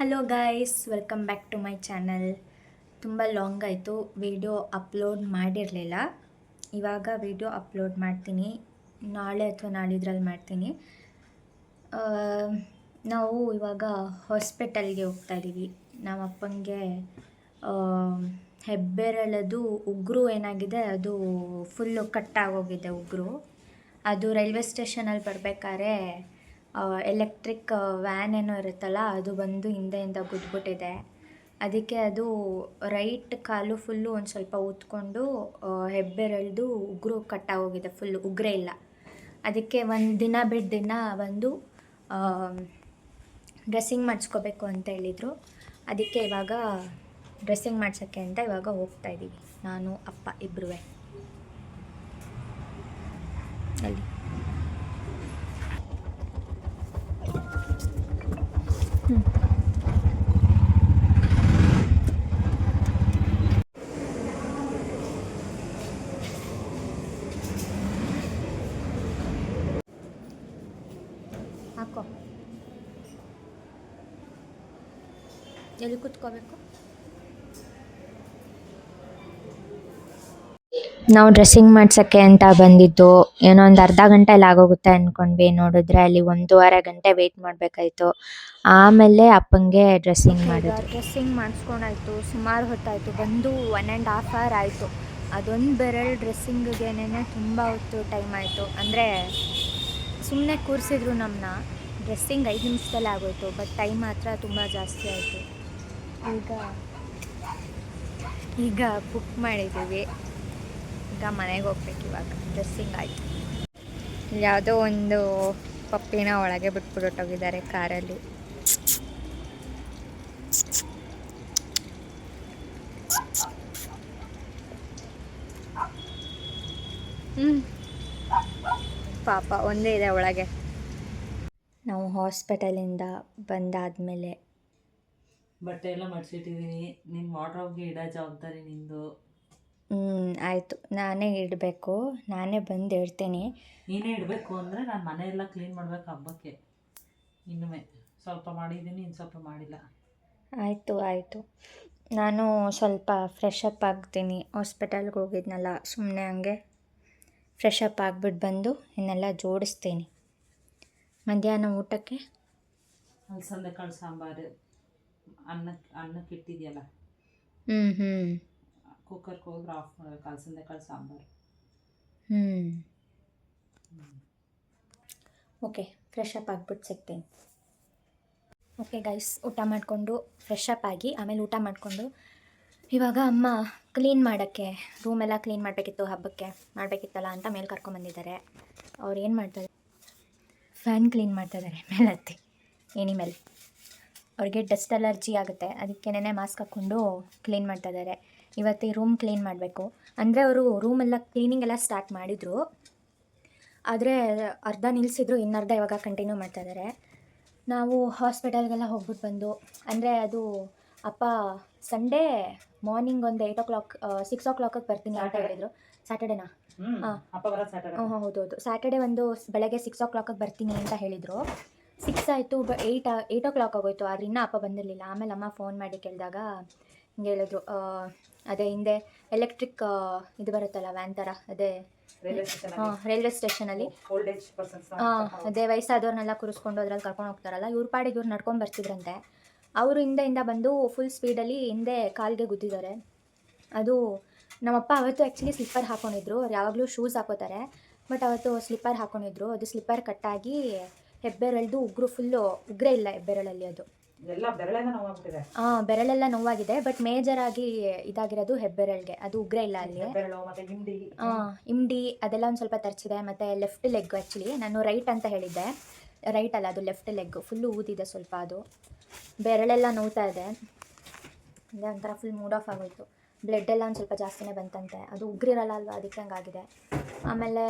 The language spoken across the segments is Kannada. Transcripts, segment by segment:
Hello guys, welcome back to my channel. ತುಂಬ ಲಾಂಗ್ ಆಯಿತು ವಿಡಿಯೋ ಅಪ್ಲೋಡ್ ಮಾಡಿರಲಿಲ್ಲ. ಇವಾಗ ವಿಡಿಯೋ ಅಪ್ಲೋಡ್ ಮಾಡ್ತೀನಿ, ನಾಳೆ ಅಥವಾ ನಾಳಿದ್ರಲ್ಲಿ ಮಾಡ್ತೀನಿ. ಆ, ನಾವು ಇವಾಗ ಹಾಸ್ಪಿಟಲ್ಗೆ ಹೋಗ್ತಾ ಇದ್ದೀವಿ. ನಮ್ಮ ಅಪ್ಪಂಗೆ ಹೆಬ್ಬೆರಳದು ಉಗುರು ಏನಾಗಿದೆ, ಅದು ಫುಲ್ಲು ಕಟ್ಟಾಗೋಗಿದೆ ಉಗುರು. ಅದು ರೈಲ್ವೆ ಸ್ಟೇಷನಲ್ಲಿ ಬರಬೇಕಾದ್ರೆ ಎಲೆಕ್ಟ್ರಿಕ್ ವ್ಯಾನ್ ಏನೋ ಇರುತ್ತಲ್ಲ, ಅದು ಬಂದು ಹಿಂದೆಯಿಂದ ಗುದ್ಬಿಟ್ಟಿದೆ. ಅದಕ್ಕೆ ಅದು ರೈಟ್ ಕಾಲು ಫುಲ್ಲು ಒಂದು ಸ್ವಲ್ಪ ಊದ್ಕೊಂಡು ಹೆಬ್ಬೆರಳ್ದು ಉಗುರು ಕಟ್ಟಾಗೋಗಿದೆ, ಫುಲ್ಲು ಉಗುರೇ ಇಲ್ಲ. ಅದಕ್ಕೆ ಒಂದು ದಿನ ಬಿಟ್ಟು ದಿನ ಬಂದು ಡ್ರೆಸ್ಸಿಂಗ್ ಮಾಡಿಸ್ಕೋಬೇಕು ಅಂತ ಹೇಳಿದರು. ಅದಕ್ಕೆ ಇವಾಗ ಡ್ರೆಸ್ಸಿಂಗ್ ಮಾಡ್ಸೋಕ್ಕೆ ಅಂತ ಇವಾಗ ಹೋಗ್ತಾ ಇದ್ದೀವಿ, ನಾನು ಅಪ್ಪ ಇಬ್ಬರೂ. ಅಲ್ಲಿ ಹಾಕೋ, ಎಲ್ಲಿ ಕೂತ್ಕೋಬೇಕು? ನಾವು ಡ್ರೆಸ್ಸಿಂಗ್ ಮಾಡ್ಸೋಕ್ಕೆ ಅಂತ ಬಂದಿದ್ದು, ಏನೋ ಒಂದು ಅರ್ಧ ಗಂಟೆಯಲ್ಲಿ ಆಗೋಗುತ್ತೆ ಅಂದ್ಕೊಂಡ್ವಿ. ನೋಡಿದ್ರೆ ಅಲ್ಲಿ 1.5 ಗಂಟೆ ವೆಯ್ಟ್ ಮಾಡಬೇಕಾಯ್ತು. ಆಮೇಲೆ ಅಪ್ಪಂಗೆ ಡ್ರೆಸ್ಸಿಂಗ್ ಮಾಡಿದ್ರು. ಡ್ರೆಸ್ಸಿಂಗ್ ಮಾಡಿಸ್ಕೊಂಡಾಯ್ತು, ಸುಮಾರು ಹೊತ್ತಾಯಿತು, ಬಂದು 1.5 hour ಆಯಿತು. ಅದೊಂದು ಬೆರಳು ಡ್ರೆಸ್ಸಿಂಗಿಗೇನೆ ತುಂಬ ಹೊತ್ತು ಟೈಮ್ ಆಯಿತು. ಅಂದರೆ ಸುಮ್ಮನೆ ಕೂರಿಸಿದ್ರು ನಮ್ಮನ್ನ. ಡ್ರೆಸ್ಸಿಂಗ್ 5 ನಿಮಿಷದಲ್ಲೇ ಆಗೋಯ್ತು, ಬಟ್ ಟೈಮ್ ಮಾತ್ರ ತುಂಬ ಜಾಸ್ತಿ ಆಯಿತು. ಈಗ ಬುಕ್ ಮಾಡಿದ್ದೀವಿ, ಈಗ ಮನೆಗೆ ಹೋಗ್ಬೇಕು. ಇವಾಗ ಡ್ರೆಸ್ಸಿಂಗ್ ಆಯಿತು. ಯಾವುದೋ ಒಂದು ಪಪ್ಪಿನ ಒಳಗೆ ಬಿಟ್ಬಿಟ್ಟೋಗಿದ್ದಾರೆ ಕಾರಲ್ಲಿ. ಪಾಪ ಒಂದೇ ಇದೆ ಒಳಗೆ. ನಾವು ಹಾಸ್ಪಿಟಲಿಂದ ಬಂದಾದಮೇಲೆ ಬಟ್ಟೆ ಎಲ್ಲ ಮಡ್ಸಿಟ್ಟಿದ್ದೀನಿ. ನಿನ್ನ ವಾರ್ಡ್ರೋಬ್ಗೆ ಇಡೋ ಜವಾಬ್ದಾರಿ ನಿಂದು. ಆಯಿತು, ನಾನೇ ಇಡಬೇಕು, ನಾನೇ ಬಂದು ಇಡ್ತೀನಿ. ನೀನೇ ಇಡಬೇಕು ಅಂದರೆ ನಾನು ಮನೆಯೆಲ್ಲ ಕ್ಲೀನ್ ಮಾಡಬೇಕು ಹಬ್ಬಕ್ಕೆ. ಇನ್ನೂ ಸ್ವಲ್ಪ ಮಾಡಿದ್ದೀನಿ, ಇನ್ನು ಸ್ವಲ್ಪ ಮಾಡಿಲ್ಲ. ಆಯಿತು, ನಾನು ಸ್ವಲ್ಪ ಫ್ರೆಶ್ ಅಪ್ ಆಗ್ತೀನಿ. ಹಾಸ್ಪಿಟಲ್ಗೆ ಹೋಗಿದ್ನಲ್ಲ, ಸುಮ್ಮನೆ ಹಂಗೆ ಫ್ರೆಶ್ ಅಪ್ ಆಗಿಬಿಟ್ಟು ಬಂದು ಇನ್ನೆಲ್ಲ ಜೋಡಿಸ್ತೀನಿ. ಮಧ್ಯಾಹ್ನ ಊಟಕ್ಕೆ ಅಲಸಂದೆ ಕಾಳು ಸಾಂಬಾರು, ಅನ್ನಕ್ಕೆ ಇಟ್ಟಿದೆಯಲ್ಲ, ಕುಕ್ಕರ್ಗೆ ಹೋಗಿ ಆಫ್ ಮಾಡಬೇಕು. ಅಲಸಂದೆ ಕಾಳು ಸಾಂಬಾರು. ಓಕೆ, ಫ್ರೆಶ್ ಅಪ್ ಆಗಿಬಿಟ್ಟು ಸಿಗ್ತೀನಿ. ಓಕೆ ಗೈಸ್, ಊಟ ಮಾಡಿಕೊಂಡು ಫ್ರೆಶ್ ಅಪ್ ಆಗಿ ಆಮೇಲೆ ಊಟ ಮಾಡಿಕೊಂಡು ಇವಾಗ ಅಮ್ಮ ಕ್ಲೀನ್ ಮಾಡೋಕ್ಕೆ, ರೂಮೆಲ್ಲ ಕ್ಲೀನ್ ಮಾಡಬೇಕಿತ್ತು, ಹಬ್ಬಕ್ಕೆ ಮಾಡಬೇಕಿತ್ತಲ್ಲ ಅಂತ ಮೇಲೆ ಕರ್ಕೊಂಬಂದಿದ್ದಾರೆ. ಅವ್ರು ಏನು ಮಾಡ್ತಾರೆ, ಫ್ಯಾನ್ ಕ್ಲೀನ್ ಮಾಡ್ತಾಯಿದ್ದಾರೆ ಮೇಲೆ ಹತ್ತಿ ಏಣಿ ಮೇಲೆ. ಅವ್ರಿಗೆ ಡಸ್ಟ್ ಅಲರ್ಜಿ ಆಗುತ್ತೆ, ಅದಕ್ಕೇನೆ ಮಾಸ್ಕ್ ಹಾಕ್ಕೊಂಡು ಕ್ಲೀನ್ ಮಾಡ್ತಾಯಿದ್ದಾರೆ. ಇವತ್ತು ಈ ರೂಮ್ ಕ್ಲೀನ್ ಮಾಡಬೇಕು ಅಂದರೆ ಅವರು ರೂಮೆಲ್ಲ ಕ್ಲೀನಿಂಗ್ ಎಲ್ಲ ಸ್ಟಾರ್ಟ್ ಮಾಡಿದರು, ಆದರೆ ಅರ್ಧ ನಿಲ್ಲಿಸಿದ್ರು, ಇನ್ನರ್ಧ ಇವಾಗ ಕಂಟಿನ್ಯೂ ಮಾಡ್ತಾಯಿದ್ದಾರೆ. ನಾವು ಹಾಸ್ಪಿಟಲ್ಗೆಲ್ಲ ಹೋಗ್ಬಿಟ್ಟು ಬಂದು, ಅಂದರೆ ಅದು ಅಪ್ಪ ಸಂಡೇ ಮಾರ್ನಿಂಗ್ ಒಂದು 8 o'clock 6 o'clock ಬರ್ತೀನಿ ಅಂತ ಹೇಳಿದರು. ಸ್ಯಾಟರ್ಡೇನಾ? ಹೌದು, ಸ್ಯಾಟರ್ಡೇ ಒಂದು ಬೆಳಗ್ಗೆ 6 o'clock ಬರ್ತೀನಿ ಅಂತ ಹೇಳಿದರು. 6 ಆಯಿತು, 8 o'clock ಆಗೋಯ್ತು, ಆದರೆ ಇನ್ನೂ ಅಪ್ಪ ಬಂದಿರಲಿಲ್ಲ. ಆಮೇಲೆ ಅಮ್ಮ ಫೋನ್ ಮಾಡಿ ಕೇಳಿದಾಗ ಹಿಂಗೆ ಹೇಳಿದ್ರು, ಅದೇ ಹಿಂದೆ ಎಲೆಕ್ಟ್ರಿಕ್ ಇದು ಬರುತ್ತಲ್ಲ ವ್ಯಾನ್ ಥರ, ಅದೇ ರೈಲ್ವೆ ಸ್ಟೇಷನಲ್ಲಿ ಅದೇ ವಯಸ್ಸಾದವ್ರನ್ನೆಲ್ಲ ಕೂರಿಸ್ಕೊಂಡು ಅದ್ರಲ್ಲಿ ಕರ್ಕೊಂಡು ಹೋಗ್ತಾರಲ್ಲ, ಇವ್ರ ಪಾಡಿಗೆ ಇವ್ರು ನಡ್ಕೊಂಡು ಬರ್ತಿದ್ರಂತೆ. ಅವರು ಹಿಂದೆಯಿಂದ ಬಂದು ಫುಲ್ ಸ್ಪೀಡಲ್ಲಿ ಹಿಂದೆ ಕಾಲಿಗೆ ಗುದ್ದಿದ್ದಾರೆ. ಅದು ನಮ್ಮಪ್ಪ ಅವತ್ತು ಆ್ಯಕ್ಚುಲಿ ಸ್ಲಿಪ್ಪರ್ ಹಾಕ್ಕೊಂಡಿದ್ರು, ಅವ್ರು ಯಾವಾಗಲೂ ಶೂಸ್ ಹಾಕೋತಾರೆ, ಬಟ್ ಅವತ್ತು ಸ್ಲಿಪ್ಪರ್ ಹಾಕ್ಕೊಂಡಿದ್ರು. ಅದು ಸ್ಲಿಪ್ಪರ್ ಕಟ್ಟಾಗಿ ಹೆಬ್ಬೆರಳ್ದು ಉಗುರೇ ಇಲ್ಲ ಹೆಬ್ಬೆರಳಲ್ಲಿ. ಅದು ಬೆರಳೆಲ್ಲ ನೋವಾಗಿದೆ, ಬಟ್ ಮೇಜರ್ ಆಗಿ ಇದಾಗಿರೋದು ಹೆಬ್ಬೆರಳಿಗೆ, ಅದು ಉಗುರೇ ಇಲ್ಲ ಅಲ್ಲಿ. ಇಂಡಿ ಅದೆಲ್ಲ ಒಂದು ಸ್ವಲ್ಪ ತರ್ಚಿದೆ. ಮತ್ತು ಲೆಫ್ಟ್ ಲೆಗ್, ಆ್ಯಕ್ಚುಲಿ ನಾನು ರೈಟ್ ಅಂತ ಹೇಳಿದ್ದೆ, ರೈಟ್ ಅಲ್ಲ, ಅದು ಲೆಫ್ಟ್ ಲೆಗ್ ಫುಲ್ಲು ಊದಿದೆ ಸ್ವಲ್ಪ. ಅದು ಬೆರಳೆಲ್ಲ ನೋವ್ತಾ ಇದೆ, ಅಂದರೆ ಒಂಥರ ಫುಲ್ ಮೂಡ್ ಆಫ್ ಆಗೋಯ್ತು. ಬ್ಲಡ್ ಎಲ್ಲ ಒಂದು ಸ್ವಲ್ಪ ಜಾಸ್ತಿನೇ ಬಂತಂತೆ, ಅದು ಉಗುರಿರಲ್ಲ ಅಲ್ವಾ, ಅದಕ್ಕೆ ಹಂಗಾಗಿದೆ. ಆಮೇಲೆ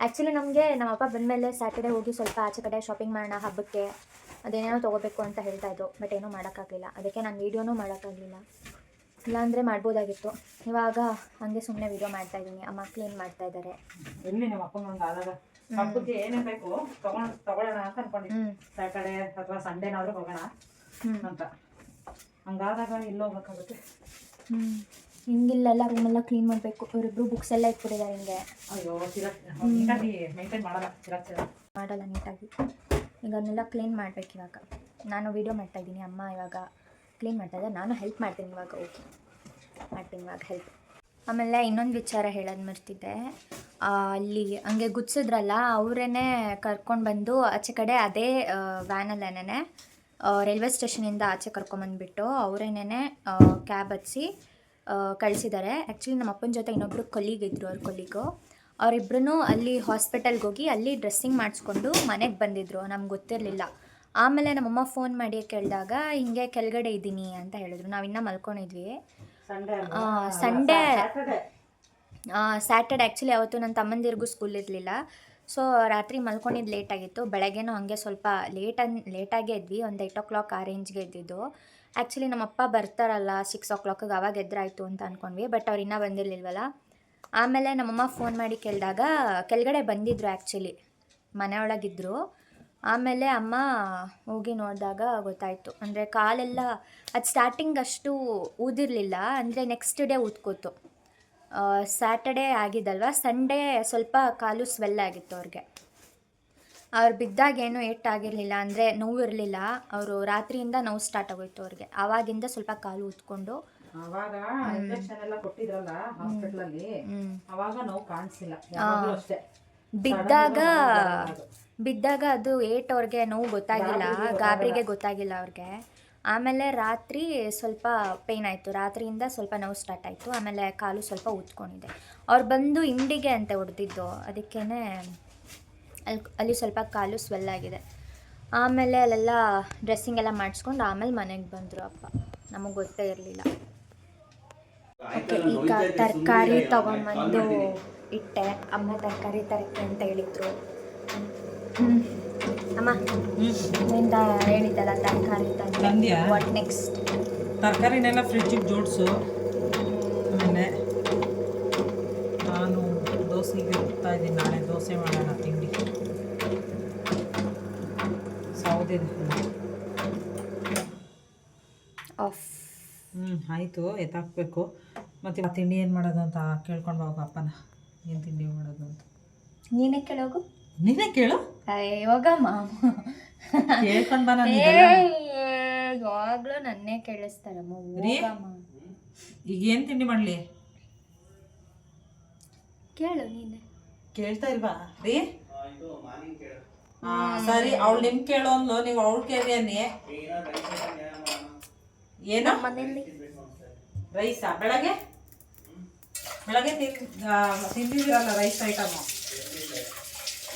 ಆ್ಯಕ್ಚುಲಿ ನಮಗೆ ನಮ್ಮಪ್ಪ ಬಂದಮೇಲೆ ಸ್ಯಾಟರ್ಡೇ ಹೋಗಿ ಸ್ವಲ್ಪ ಆಚೆ ಕಡೆ ಶಾಪಿಂಗ್ ಮಾಡೋಣ ಹಬ್ಬಕ್ಕೆ, ಅದೇನೇನೋ ತೊಗೋಬೇಕು ಅಂತ ಹೇಳ್ತಾಯಿದ್ರು, ಬಟ್ ಏನೂ ಮಾಡೋಕ್ಕಾಗಲಿಲ್ಲ. ಅದಕ್ಕೆ ನಾನು ವೀಡಿಯೋನೂ ಮಾಡೋಕ್ಕಾಗಲಿಲ್ಲ, ಇಲ್ಲಾಂದರೆ ಮಾಡ್ಬೋದಾಗಿತ್ತು. ಇವಾಗ ಹಾಗೆ ಸುಮ್ಮನೆ ವೀಡಿಯೋ ಮಾಡ್ತಾಯಿದ್ದೀನಿ. ಅಮ್ಮ ಕ್ಲೀನ್ ಮಾಡ್ತಾಯಿದ್ದಾರೆ. ಹಬ್ಬಕ್ಕೆ ಏನೇನು ಬೇಕು ತಗೊಳ್ಳೋಣ ಅಂತ ಅನ್ಕೊಂಡಿದ್ದೀನಿ. ಸ್ಯಾಟರ್ಡೇ ಅಥವಾ ಸಂಡೇನಾದರೂ ಹೋಗೋಣ. ಅಂತ. ಹಂಗಾದಾಗ ಎಲ್ಲೋಗ್ಬೇಕಾಗುತ್ತೆ. ಹಿಂಗಿಲ್ಲೆಲ್ಲ ರೂಮೆಲ್ಲ ಕ್ಲೀನ್ ಮಾಡಬೇಕು. ಇವರಿಬ್ರು ಬುಕ್ಸ್ ಎಲ್ಲ ಇಟ್ಬಿಟ್ಟಿದ್ದಾರೆ ಹಿಂಗೆ. ಅಯ್ಯೋ ನೀಟಾಗಿ ಮೇಂಟೈನ್ ಮಾಡಲ್ಲ, ಮಾಡಲ್ಲ ನೀಟಾಗಿ. ಈಗ ಅದನ್ನೆಲ್ಲ ಕ್ಲೀನ್ ಮಾಡಬೇಕು ಇವಾಗ. ನಾನು ವೀಡಿಯೋ ಮಾಡ್ತಾಯಿದ್ದೀನಿ, ಅಮ್ಮ ಇವಾಗ ಕ್ಲೀನ್ ಮಾಡ್ತಾಯಿದ್ದೆ, ನಾನು ಹೆಲ್ಪ್ ಮಾಡ್ತೀನಿ ಇವಾಗ. ಓಕೆ ಮಾಡ್ತೀನಿ ಇವಾಗ ಹೆಲ್ಪ್. ಆಮೇಲೆ ಇನ್ನೊಂದು ವಿಚಾರ ಹೇಳೋದು ಮರ್ತಿದ್ದೆ. ಅಲ್ಲಿ ಹಂಗೆ ಗುಚ್ಸಿದ್ರಲ್ಲ, ಅವರೇ ಕರ್ಕೊಂಡು ಬಂದು ಆಚೆ ಕಡೆ ಅದೇ ವ್ಯಾನಲ್ಲೇನೆ ರೈಲ್ವೆ ಸ್ಟೇಷನಿಂದ ಆಚೆ ಕರ್ಕೊಂಬಂದುಬಿಟ್ಟು ಅವರೇನೇ ಕ್ಯಾಬ್ ಹತ್ತಿಸಿ ಕಳಿಸಿದ್ದಾರೆ. ಆ್ಯಕ್ಚುಲಿ ನಮ್ಮ ಅಪ್ಪನ ಜೊತೆ ಇನ್ನೊಬ್ಬರು ಕೊಲೀಗಿದ್ರು, ಅವ್ರ ಕೊಲೀಗು. ಅವರಿಬ್ರು ಅಲ್ಲಿ ಹಾಸ್ಪಿಟಲ್ಗೆ ಹೋಗಿ ಅಲ್ಲಿ ಡ್ರೆಸ್ಸಿಂಗ್ ಮಾಡಿಸ್ಕೊಂಡು ಮನೆಗೆ ಬಂದಿದ್ದರು. ನಮ್ಗೆ ಗೊತ್ತಿರಲಿಲ್ಲ. ಆಮೇಲೆ ನಮ್ಮಮ್ಮ ಫೋನ್ ಮಾಡಿ ಕೇಳಿದಾಗ ಹಿಂಗೆ ಕೆಳಗಡೆ ಇದ್ದೀನಿ ಅಂತ ಹೇಳಿದ್ರು. ನಾವು ಇನ್ನೂ ಮಲ್ಕೊಂಡಿದ್ವಿ. ಸಂಡೇ ಸ್ಯಾಟರ್ಡೆ ಆ್ಯಕ್ಚುಲಿ ಅವತ್ತು ನನ್ನ ತಮ್ಮಂದಿರಿಗೂ ಸ್ಕೂಲ್ ಇರಲಿಲ್ಲ. ಸೊ ರಾತ್ರಿ ಮಲ್ಕೊಂಡಿದ್ದು ಲೇಟಾಗಿತ್ತು. ಬೆಳಗ್ಗೆನೂ ಹಾಗೆ ಸ್ವಲ್ಪ ಲೇಟಾಗೇ ಇದ್ವಿ. ಒಂದು 8 o'clock ಆ ರೇಂಜ್ಗೆ ಎದ್ದಿದ್ದು. ಆ್ಯಕ್ಚುಲಿ ನಮ್ಮಪ್ಪ ಬರ್ತಾರಲ್ಲ 6 o'clock ಅವಾಗ ಎದ್ರಾಯ್ತು ಅಂತ ಅಂದ್ಕೊಂಡ್ವಿ. ಬಟ್ ಅವ್ರು ಇನ್ನೂ ಬಂದಿರಲಿಲ್ವಲ್ಲ. ಆಮೇಲೆ ನಮ್ಮಮ್ಮ ಫೋನ್ ಮಾಡಿ ಕೇಳಿದಾಗ ಕೆಳಗಡೆ ಬಂದಿದ್ದರು, ಆ್ಯಕ್ಚುಲಿ ಮನೆಯೊಳಗಿದ್ದರು. ಆಮೇಲೆ ಅಮ್ಮ ಹೋಗಿ ನೋಡಿದಾಗ ಗೊತ್ತಾಯಿತು. ಅಂದರೆ ಕಾಲೆಲ್ಲ ಅದು ಸ್ಟಾರ್ಟಿಂಗ್ ಅಷ್ಟು ಊದಿರಲಿಲ್ಲ, ಅಂದರೆ ನೆಕ್ಸ್ಟ್ ಡೇ ಊದ್ಕೋತು. ಸ್ಯಾಟರ್ಡೇ ಆಗಿದ್ದಲ್ವ, ಸಂಡೇ ಸ್ವಲ್ಪ ಕಾಲು ಸ್ವೆಲ್ ಆಗಿತ್ತು ಅವ್ರಿಗೆ. ಅವ್ರು ಬಿದ್ದಾಗ ಏನೂ ಏಟಾಗಿರಲಿಲ್ಲ, ಅಂದರೆ ನೋವು ಇರಲಿಲ್ಲ. ಅವರು ರಾತ್ರಿಯಿಂದ ನೋವು ಸ್ಟಾರ್ಟ್ ಆಗೋಯ್ತು ಅವ್ರಿಗೆ. ಆವಾಗಿಂದ ಸ್ವಲ್ಪ ಕಾಲು ಊದ್ಕೊಂಡು ಅವಾಗ ಇಂಜೆಕ್ಷನ್ ಎಲ್ಲ ಕೊಟ್ಟಿದ್ರಲ್ಲ ಹಾಸ್ಪಿಟಲಲ್ಲಿ, ಅವಾಗ ನೋವು ಕಾಣಿಸಿಲ್ಲ. ಅಷ್ಟೇ ಬಿದ್ದಾಗ ಅದು ಅವ್ರಿಗೆ ನೋವು ಗೊತ್ತಾಗಿಲ್ಲ, ಗಾಬರಿಗೆ ಗೊತ್ತಾಗಿಲ್ಲ ಅವ್ರಿಗೆ. ಆಮೇಲೆ ರಾತ್ರಿ ಸ್ವಲ್ಪ ಪೇಯ್ನ್ ಆಯಿತು. ರಾತ್ರಿಯಿಂದ ಸ್ವಲ್ಪ ನೋವು ಸ್ಟಾರ್ಟ್ ಆಯಿತು. ಆಮೇಲೆ ಕಾಲು ಸ್ವಲ್ಪ ಊದ್ಕೊಂಡಿದೆ. ಅವ್ರು ಬಂದು ಇಂಡಿಗೆ ಅಂತ ಹೊಡೆದಿದ್ದು, ಅದಕ್ಕೇ ಅಲ್ಲಿ ಸ್ವಲ್ಪ ಕಾಲು ಸ್ವೆಲ್ ಆಗಿದೆ. ಆಮೇಲೆ ಅಲ್ಲೆಲ್ಲ ಡ್ರೆಸ್ಸಿಂಗ್ ಎಲ್ಲ ಮಾಡಿಸ್ಕೊಂಡು ಆಮೇಲೆ ಮನೆಗೆ ಬಂದರು ಅಪ್ಪ. ನಮಗೆ ಗೊತ್ತೇ ಇರಲಿಲ್ಲ. ಓಕೆ, ಈಗ ತರಕಾರಿ ತೊಗೊಂಬಂದು ಇಟ್ಟೆ. ಅಮ್ಮ ತರಕಾರಿ ತರಕ್ಕೆ ಅಂತ ಹೇಳಿದ್ರು. ಅಮ್ಮ ನಿಂದ ಹೇಳಿದ್ದಲ್ಲ ತರಕಾರಿ ತಂದ್ಯಾ? What next? ತರಕಾರಿನೆಲ್ಲ ಫ್ರಿಡ್ಜಿಗೆ ಜೋಡಿಸು. ಆಮೇಲೆ ನಾನು ದೋಸೆಗೆ ಹೋಗ್ತಾ ಇದ್ದೀನಿ. ನಾಳೆ ದೋಸೆ ಮಾಡೋಣ ತಿಂಡಿ. ಸೌದಿದೆ ಆಫ್. ಆಯಿತು, ಎತ್ತಾಕಬೇಕು. ಮತ್ತು ತಿಂಡಿ ಏನು ಮಾಡೋದು ಅಂತ ಕೇಳ್ಕೊಂಡು ಹೋಗು ಅಪ್ಪನ. ಏನು ತಿಂಡಿ ಮಾಡೋದು ಅಂತ ನೀನೇ ಕೇಳೋಗು. ನೀನೇ ಕೇಳು. ಹೋಗಮ್ಮ, ಕೇಳ್ಕೊಂಡು ಬಾ. ಯಾವಾಗಲೂ ನನ್ನೇ ಕೇಳಿಸ್ತಾರಮ್ಮ. ಹೋಗಮ್ಮ. ಈಗ ಏನು ತಿಂಡಿ ಮಾಡಲಿ ಕೇಳು ನೀನೆ. ಕೇಳ್ತಾ ಇಲ್ವಾ ರೀ? ಸರಿ, ಅವಳು ನಿಮ್ ಕೇಳು ಅಂದ್ಲು, ನೀವು ಅವಳು ಕೇಳಿ ಅನ್ನಿ. ಏನೋ ಮನೇಲಿ ರೈಸಾ? ಬೆಳಗ್ಗೆ ತಿಂದಿದ್ದೀರಲ್ಲ ರೈಸ್ ಐಟಮು,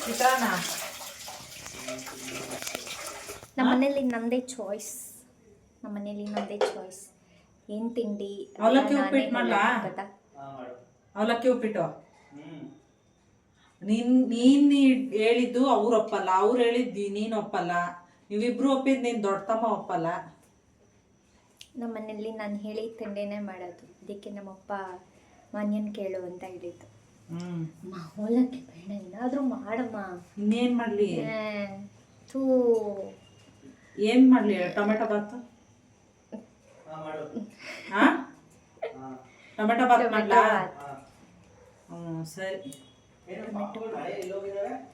ಚಿತ್ರಾನ್ನ. ನಮ್ಮ ಮನೇಲಿ ನಮ್ಮದೇ ಚಾಯ್ಸ್. ಏನು ತಿಂಡಿ? ಅವಲಕ್ಕಿ ಉಪ್ಪಿಟ್ಟು ಮಾಡಲಾ? ಅವಲಕ್ಕಿ ಉಪ್ಪಿಟ್ಟು ನೀನು ಹೇಳಿದ್ದು ಅವ್ರು ಒಪ್ಪಲ್ಲ, ಅವ್ರು ಹೇಳಿದ್ದು ನೀನು ಒಪ್ಪಲ್ಲ, ನೀವಿಬ್ರು ಒಪ್ಪಿದ್ದು ನೀನು ದೊಡ್ಡ ತಮ್ಮ ಒಪ್ಪಲ್ಲ. ನಮ್ಮ ಮನೇಲಿ ನಾನು ಹೇಳಿ ತಿಂಡಿನೇ ಮಾಡೋದು. ಅದಕ್ಕೆ ನಮ್ಮಪ್ಪ ಮಾನ್ಯನ್ ಕೇಳು ಅಂತ ಹೇಳಿದ್ದು. ಅವಲಕ್ಕಿ ಬೇಡ, ಏನಾದರೂ ಮಾಡಮ್ಮ. ಇನ್ನೇನು ಮಾಡಲಿ? ಥೂ, ಏನು ಮಾಡಲಿ? ಟೊಮೆಟೊ ಬಾತು? ಟೊಮೆಟೊ ಬಾತ್ ಮಾಡಲಾ? ಸರಿ.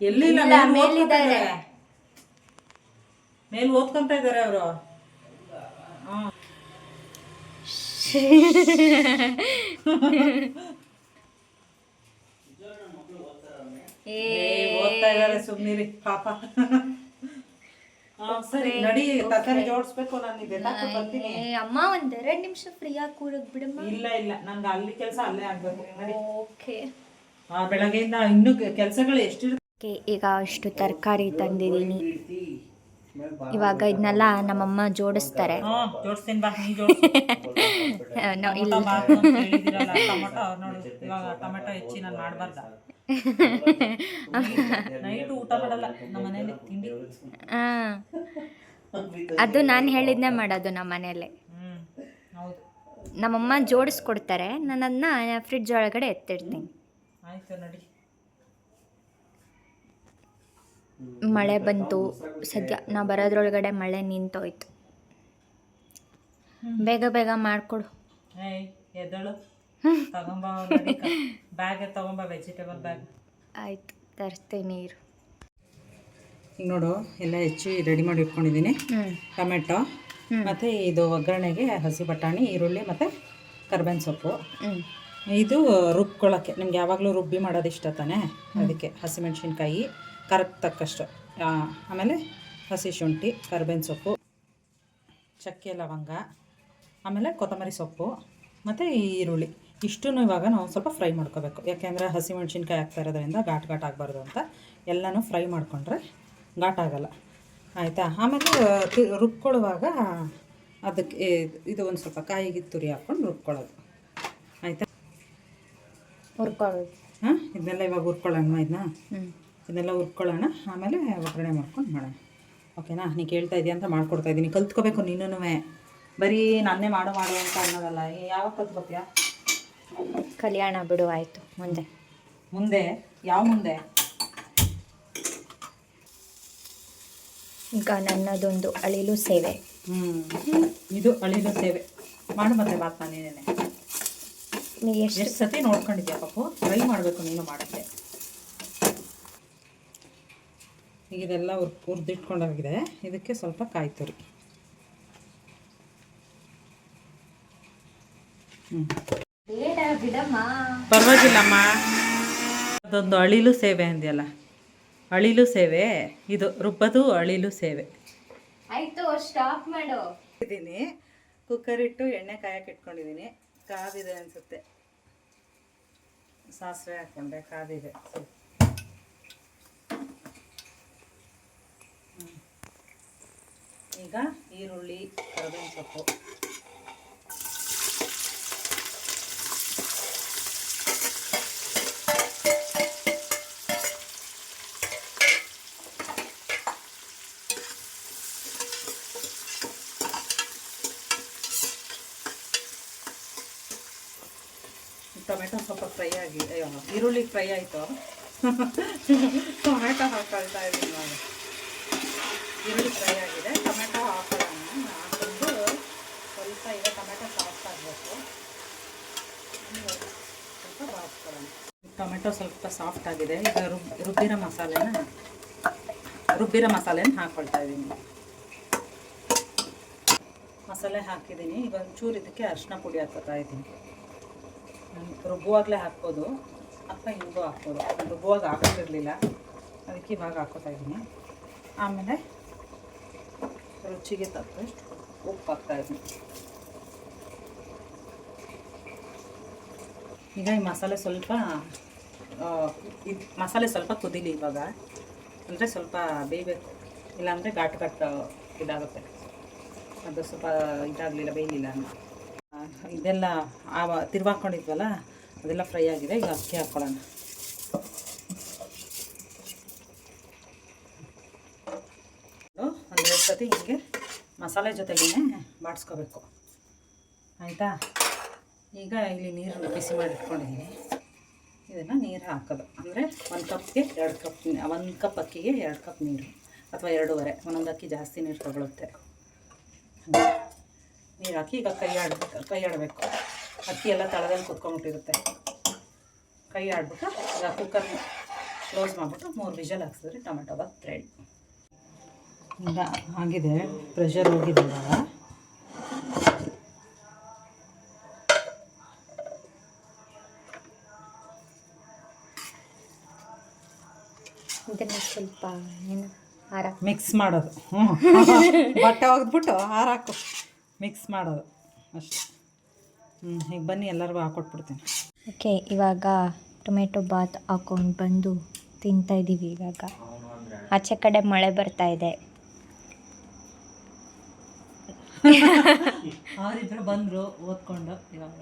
ಎಲ್ಲಿಲ್ಲ, ಮೇಲಿದ್ದಾರೆ. ಮೇಲೆ ಓದ್ಕೊಂತ ಇದ್ದಾರೆ ಅವರು. ಓದ್ತಾ ಇದ್ದಾರೆ, ಸುಮ್ಮನಿರಿ ಪಾಪ. ಸರಿ ನಡಿ, ತರಕಾರಿ ಜೋಡಿಸ್ಬೇಕು. ನಾನು ಇದೆಲ್ಲ ಬರ್ತೀನಿ. ಅಮ್ಮ, 1-2 ನಿಮಿಷ ಫ್ರೀಯಾಗಿ ಕೂಡಕ್ ಬಿಡಮ್ಮ. ಇಲ್ಲ, ನನ್ಗೆ ಅಲ್ಲಿ ಕೆಲಸ ಅಲ್ಲೇ ಆಗ್ಬೇಕು. ಓಕೆ. ಬೆಳಗ್ಗೆಯಿಂದ ಇನ್ನೂ ಕೆಲಸಗಳು ಎಷ್ಟಿರುತ್ತೆ. ಈಗ ಅಷ್ಟು ತರಕಾರಿ ತಂದಿದ್ದೀನಿ. ಇವಾಗ ಇದನ್ನೆಲ್ಲ ನಮ್ಮಮ್ಮ ಜೋಡಿಸ್ತಾರೆ. ಜೋಡಿಸ್ತೀನಿ ಬಾ, ನೀ ಜೋಡಿಸು. ಟೊಮೆಟೊ ಹೆಚ್ಚಿ ನಾನು ಮಾಡಬಾರ್ದ? ನೈಟು ಊಟ ಮಾಡಲ್ಲ ನಮ್ಮ ಮನೇಲಿ ತಿಂಡಿ. ಅದು ನಾನು ಹೇಳಿದ್ನೇ ಮಾಡೋದು ನಮ್ಮ ಮನೇಲಿ. ಹೌದು, ನಮ್ಮಮ್ಮ ಜೋಡಿಸ್ಕೊಡ್ತಾರೆ, ನಾನು ಅದನ್ನ ಫ್ರಿಡ್ಜ್ ಒಳಗಡೆ ಎತ್ತಿಡ್ತೀನಿ. ಆಯ್ತು ನಡಿ. ಮಳೆ ಬಂತು ಸದ್ಯ. ನಾ ಬರೋದ್ರೊಳಗಡೆ ಮಳೆ ನಿಂತೋಯ್ತು. ಬೇಗ ಬೇಗ ಮಾಡಿಕೊಡು. ಏಯ್ ಎದ್ದಳು ತಗೊಂಬ ಬ್ಯಾಗೆ ತಗೊಂಬ ವೆಜಿಟೇಬಲ್ ಬ್ಯಾಗ್. ಆಯ್ತು, ತರ್ತೀನಿ ಇರು. ಈಗ ನೋಡು ಎಲ್ಲ ಹೆಚ್ಚಿ ರೆಡಿ ಮಾಡಿ ಇಟ್ಕೊಂಡಿದ್ದೀನಿ. ಟೊಮೆಟೊ ಮತ್ತು ಇದು ಒಗ್ಗರಣೆಗೆ ಹಸಿ ಬಟಾಣಿ, ಈರುಳ್ಳಿ ಮತ್ತು ಕರ್ಬೇವಿನ ಸೊಪ್ಪು. ಇದು ರುಬ್ಕೊಳ್ಳೋಕ್ಕೆ ನಿಮ್ಗೆ ಯಾವಾಗಲೂ ರುಬ್ಬಿ ಮಾಡೋದು ಇಷ್ಟ ತಾನೇ, ಅದಕ್ಕೆ ಹಸಿಮೆಣ್ಸಿನ್ಕಾಯಿ ಖಾರಕ್ಕೆ ತಕ್ಕಷ್ಟು, ಆಮೇಲೆ ಹಸಿ ಶುಂಠಿ, ಕರ್ಬೇವಿನ ಸೊಪ್ಪು, ಚಕ್ಕೆ ಲವಂಗ, ಆಮೇಲೆ ಕೊತ್ತಂಬರಿ ಸೊಪ್ಪು ಮತ್ತು ಈರುಳ್ಳಿ ಇಷ್ಟೂ ಇವಾಗ ನಾವು ಸ್ವಲ್ಪ ಫ್ರೈ ಮಾಡ್ಕೋಬೇಕು. ಯಾಕೆಂದರೆ ಹಸಿಮೆಣ್ಸಿನ್ಕಾಯಿ ಹಾಕ್ತಾ ಇರೋದ್ರಿಂದ ಘಾಟ್ ಆಗಬಾರ್ದು ಅಂತ ಎಲ್ಲನೂ ಫ್ರೈ ಮಾಡಿಕೊಂಡ್ರೆ ಘಾಟ್ ಆಗಲ್ಲ, ಆಯಿತಾ. ಆಮೇಲೆ ರುಬ್ಕೊಳ್ಳುವಾಗ ಅದಕ್ಕೆ ಇದು ಒಂದು ಸ್ವಲ್ಪ ಕಾಯಿಗೆ ತುರಿ ಹಾಕ್ಕೊಂಡು ರುಬ್ಕೊಳ್ಳೋದು, ಆಯಿತಾ. ಹುರ್ಕೊಳ್ಳೋದು. ಇದನ್ನೆಲ್ಲ ಇವಾಗ ಹುರ್ಕೊಳ್ಳೋಣ, ಇದನ್ನೆಲ್ಲ ಹುರ್ಕೊಳ್ಳೋಣ, ಆಮೇಲೆ ಒಗ್ಗರಣೆ ಮಾಡ್ಕೊಂಡು ಮಾಡೋಣ, ಓಕೆನಾ. ನೀ ಕೇಳ್ತಾ ಇದೆಯಾ ಅಂತ ಮಾಡ್ಕೊಡ್ತಾಯಿದ್ದೀನಿ, ಕಲ್ತ್ಕೋಬೇಕು ನೀನು. ಬರೀ ನನ್ನೇ ಮಾಡು ಅಂತ ಅನ್ನೋದಲ್ಲ, ಯಾವಾಗ ಕಲ್ತ್ಕೋತೀಯ? ಕಲ್ಯಾಣ ಬಿಡು, ಆಯಿತು. ಮುಂದೆ ಯಾವ ಮುಂದೆ? ಈಗ ನನ್ನದೊಂದು ಅಳಿಲು ಸೇವೆ. ಇದು ಅಳಿಲು ಸೇವೆ ಮಾಡು. ಮತ್ತೆ ಬಾತ್ ನೀನೇನೆ ಎಷ್ಟು ಸತಿ ನೋಡ್ಕೊಂಡಿದ್ಯಾ ಪಾಪು, ಟ್ರೈ ಮಾಡಬೇಕು ನೀನು ಮಾಡೋಕ್ಕೆ. ಈಗ ಇದೆಲ್ಲ ಹುರಿದಿಟ್ಕೊಂಡಾಗಿದೆ, ಇದಕ್ಕೆ ಸ್ವಲ್ಪ ಕಾಯಿ ತುರಿ. ಪರವಾಗಿಲ್ಲಮ್ಮ, ಅದೊಂದು ಅಳಿಲು ಸೇವೆ ಅಂದ್ಯಲ್ಲ, ಅಳಿಲು ಸೇವೆ ಇದು, ರುಬ್ಬದು ಅಳಿಲು ಸೇವೆ. ಆಯಿತು, ಸ್ಟಾಪ್ ಮಾಡು. ಇದ್ದೀನಿ ಕುಕ್ಕರ್ ಇಟ್ಟು ಎಣ್ಣೆ ಕಾಯಕ್ಕೆ ಇಟ್ಕೊಂಡಿದ್ದೀನಿ. ಕಾದಿದೆ ಅನಿಸುತ್ತೆ, ಸಾಸಿವೆ ಹಾಕ್ಕೊಂಡೆ, ಕಾದಿದೆ. ಈಗ ಈರುಳ್ಳಿ, ಕರಿಬೇವಿನ ಸೊಪ್ಪು, ಟೊಮೆಟೊ ಸ್ವಲ್ಪ ಫ್ರೈ ಆಗಿ, ಈರುಳ್ಳಿ ಫ್ರೈ ಆಯಿತು, ಟೊಮೆಟೊ ಹಾಕೊಳ್ತಾ ಇದ್ದೀನಿ ಇವಾಗ. ಈರುಳ್ಳಿ ಫ್ರೈ ಆಗಿದೆ, ಟೊಮೆಟೊ ಹಾಕೊಳ್ಳೋಣ. ಹಾಕೊಂಡು ಸ್ವಲ್ಪ ಈಗ ಟೊಮೆಟೊ ಸಾಫ್ಟ್ ಆಗಬೇಕು, ಸ್ವಲ್ಪ ಬಾಸ್ಕೊಳ್ಳೋಣ. ಟೊಮೆಟೊ ಸ್ವಲ್ಪ ಸಾಫ್ಟ್ ಆಗಿದೆ, ಈಗ ರುಬ್ಬಿರೋ ಮಸಾಲೆನ ಹಾಕ್ಕೊಳ್ತಾ ಇದ್ದೀನಿ. ಮಸಾಲೆ ಹಾಕಿದ್ದೀನಿ, ಈಗ ಒಂಚೂರು ಇದಕ್ಕೆ ಅರಿಶಿನ ಪುಡಿ ಹಾಕ್ಕೊತಾ ಇದ್ದೀನಿ. ರುಬ್ಬುವಾಗಲೇ ಹಾಕ್ಬೋದು ಅಥವಾ ಹಿಂಗೂ ಹಾಕ್ಬೋದು, ರುಬ್ಬುವಾಗ ಹಾಕೋದಿರಲಿಲ್ಲ, ಅದಕ್ಕೆ ಇವಾಗ ಹಾಕ್ಕೋತಾ ಇದ್ದೀನಿ. ಆಮೇಲೆ ರುಚಿಗೆ ತಕ್ಕಷ್ಟು ಉಪ್ಪು ಹಾಕ್ತಾಯಿದ್ದೀನಿ. ಈಗ ಈ ಮಸಾಲೆ ಸ್ವಲ್ಪ ಕುದೀಲಿ ಇವಾಗ, ಅಂದರೆ ಸ್ವಲ್ಪ ಬೇಯಬೇಕು, ಇಲ್ಲಾಂದರೆ ಘಾಟ್ ಇದಾಗುತ್ತೆ. ಅದು ಸ್ವಲ್ಪ ಇದಾಗಲಿಲ್ಲ, ಬೇಯಲಿಲ್ಲ ಅಂತ. ಇದೆಲ್ಲ ತಿರ್ವಾಕೊಂಡಿದ್ವಲ್ಲ, ಅದೆಲ್ಲ ಫ್ರೈ ಆಗಿದೆ. ಈಗ ಅಕ್ಕಿ ಹಾಕ್ಕೊಳ್ಳೋಣ. ಒಂದೆರಡು ಸತಿ ಹೀಗೆ ಮಸಾಲೆ ಜೊತೆಗೇ ಬಾಡಿಸ್ಕೋಬೇಕು, ಆಯಿತಾ. ಈಗ ಇಲ್ಲಿ ನೀರು ಬಿಸಿ ಮಾಡಿ ಇಟ್ಕೊಂಡಿದ್ದೀನಿ, ಇದನ್ನು ನೀರು ಹಾಕೋದು. ಅಂದರೆ ಒಂದು ಕಪ್ ಅಕ್ಕಿಗೆ 2 ಕಪ್ ನೀರು ಅಥವಾ 2.5, ಒಂದೊಂದು ಅಕ್ಕಿ ಜಾಸ್ತಿ ನೀರು ತಗೊಳುತ್ತೆ. ನೀರು ಹಾಕಿ ಈಗ ಕೈ ಆಡಬೇಕು. ಅಕ್ಕಿ ಎಲ್ಲ ತಳದಲ್ಲಿ ಕುತ್ಕೊಂಡ್ಬಿಟ್ಟಿರುತ್ತೆ, ಕೈ ಆಡ್ಬಿಟ್ಟು ಈಗ ಕುಕ್ಕರ್ ಕ್ಲೋಸ್ ಮಾಡಿಬಿಟ್ಟು 3 ವಿಷಲ್ ಹಾಕ್ಸಿದ್ರೆ ಟೊಮೆಟೊ ಬಾತ್ ರೆಡಿ. ಈಗ ಆಗಿದೆ, ಪ್ರೆಷರ್ ಹೋಗಿದೆ. ಇವಾಗ ಇದನ್ನು ಸ್ವಲ್ಪ ಮಿಕ್ಸ್ ಮಾಡೋದು, ಬಟ್ಟೆ ಒಗೆದ್ಬಿಟ್ಟು ಹಾರಾಕು ಮಿಕ್ಸ್ ಮಾಡೋದು ಅಷ್ಟೇ. ಈಗ ಬನ್ನಿ ಎಲ್ಲರಿಗೂ ಹಾಕ್ಕೊಟ್ಬಿಡ್ತೀನಿ. ಓಕೆ, ಇವಾಗ ಟೊಮೆಟೊ ಬಾತ್ ಹಾಕ್ಕೊಂಡು ಬಂದು ತಿಂತಾಯಿದ್ದೀವಿ. ಇವಾಗ ಆಚೆ ಕಡೆ ಮಳೆ ಬರ್ತಾ ಇದೆ. ಅವರಿಬ್ಬರು ಬಂದರು ಓದ್ಕೊಂಡು. ಇವಾಗ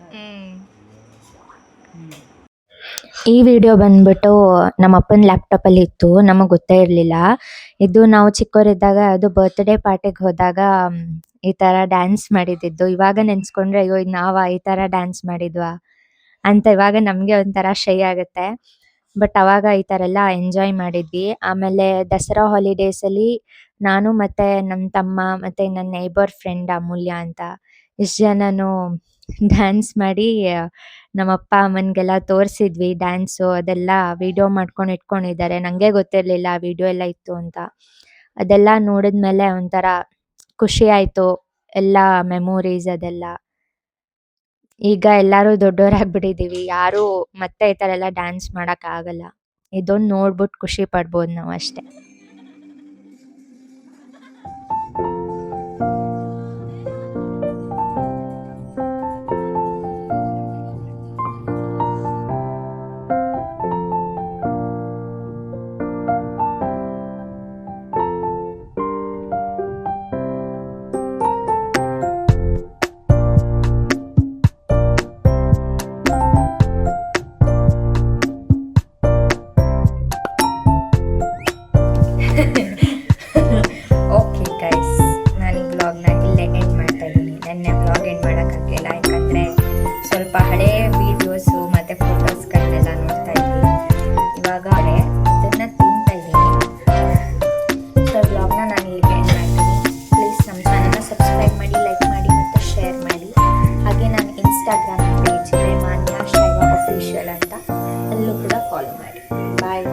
ಈ ವಿಡಿಯೋ ಬಂದ್ಬಿಟ್ಟು ನಮ್ಮ ಅಪ್ಪನ ಲ್ಯಾಪ್ಟಾಪಲ್ಲಿ ಇತ್ತು, ನಮಗೆ ಗೊತ್ತೇ ಇರಲಿಲ್ಲ. ಇದು ನಾವು ಚಿಕ್ಕವರಿದ್ದಾಗ ಅದು ಬರ್ತ್ಡೇ ಪಾರ್ಟಿಗೆ ಹೋದಾಗ ಈ ಥರ ಡ್ಯಾನ್ಸ್ ಮಾಡಿದ್ದು. ಇವಾಗ ನೆನೆಸ್ಕೊಂಡ್ರೆ ಅಯ್ಯೋ ನಾವಾ ಈ ಥರ ಡ್ಯಾನ್ಸ್ ಮಾಡಿದ್ವಾ ಅಂತ ಇವಾಗ ನಮಗೆ ಒಂಥರ ಶೈ ಆಗುತ್ತೆ. ಬಟ್ ಅವಾಗ ಈ ಥರ ಎಲ್ಲ ಎಂಜಾಯ್ ಮಾಡಿದ್ವಿ. ಆಮೇಲೆ ದಸರಾ ಹಾಲಿಡೇಸಲ್ಲಿ ನಾನು ಮತ್ತು ನನ್ನ ತಮ್ಮ ಮತ್ತು ನನ್ನ ನೇಬರ್ ಫ್ರೆಂಡ್ ಅಮೂಲ್ಯ ಅಂತ ಇಷ್ಟು ಜನನು ಡ್ಯಾನ್ಸ್ ಮಾಡಿ ನಮ್ಮ ಅಪ್ಪ ಅಮ್ಮನಿಗೆಲ್ಲ ತೋರಿಸಿದ್ವಿ ಡ್ಯಾನ್ಸು ಅದೆಲ್ಲ ವಿಡಿಯೋ ಮಾಡ್ಕೊಂಡು ಇಟ್ಕೊಂಡಿದ್ದಾರೆ. ನನಗೆ ಗೊತ್ತಿರಲಿಲ್ಲ ವಿಡಿಯೋ ಎಲ್ಲ ಇತ್ತು ಅಂತ. ಅದೆಲ್ಲ ನೋಡಿದ್ಮೇಲೆ ಒಂಥರ ಖುಷಿ ಆಯಿತು. ಎಲ್ಲ ಮೆಮೊರೀಸ್ ಅದೆಲ್ಲ. ಈಗ ಎಲ್ಲರೂ ದೊಡ್ಡವರಾಗ್ಬಿಟ್ಟಿದ್ದೀವಿ. ಯಾರೂ ಮತ್ತೆ ಈ ಥರ ಎಲ್ಲ ಡ್ಯಾನ್ಸ್ ಮಾಡೋಕ್ಕಾಗಲ್ಲ. ಇದೊಂದು ನೋಡ್ಬಿಟ್ಟು ಖುಷಿ ಪಡ್ಬೋದು ನಾವು ಅಷ್ಟೇ. ಓಕೆ ಗೈಸ್, ನಾನು ಈ ವ್ಲಾಗ್ನ ಇಲ್ಲೇ ಎಂಡ್ ಮಾಡ್ತಾ ಇದ್ದೀನಿ. ನೆನ್ನೆ ವ್ಲಾಗ್ ಎಂಡ್ ಮಾಡೋಕ್ಕಾಗಲಿಲ್ಲ, ಯಾಕಂದರೆ ಸ್ವಲ್ಪ ಹಳೇ ವೀಡಿಯೋಸು ಮತ್ತು ಫೋಟೋಸ್ಗಳನ್ನೆಲ್ಲ ನೋಡ್ತಾ ಇದ್ವಿ. ಇವಾಗ ಅದನ್ನು ತಿಂತಾ ಇದ್ದೀನಿ. ಸೊ ವ್ಲಾಗ್ನ ನಾನು ಇಲ್ಲಿಗೆ ಎಂಡ್ ಮಾಡ್ತೀನಿ. ಪ್ಲೀಸ್ ನಮ್ಮ ಚಾನಲ್ನ ಸಬ್ಸ್ಕ್ರೈಬ್ ಮಾಡಿ, ಲೈಕ್ ಮಾಡಿ ಮತ್ತು ಶೇರ್ ಮಾಡಿ. ಹಾಗೆ ನಾನು ಇನ್ಸ್ಟಾಗ್ರಾಮ್ ಪೇಜ್ ಇದೆ ಮಾನ್ಯ ಶೈವ ಅಫಿಷಿಯಲ್ ಅಂತ, ಅಲ್ಲೂ ಕೂಡ ಫಾಲೋ ಮಾಡಿ. ಬಾಯ್.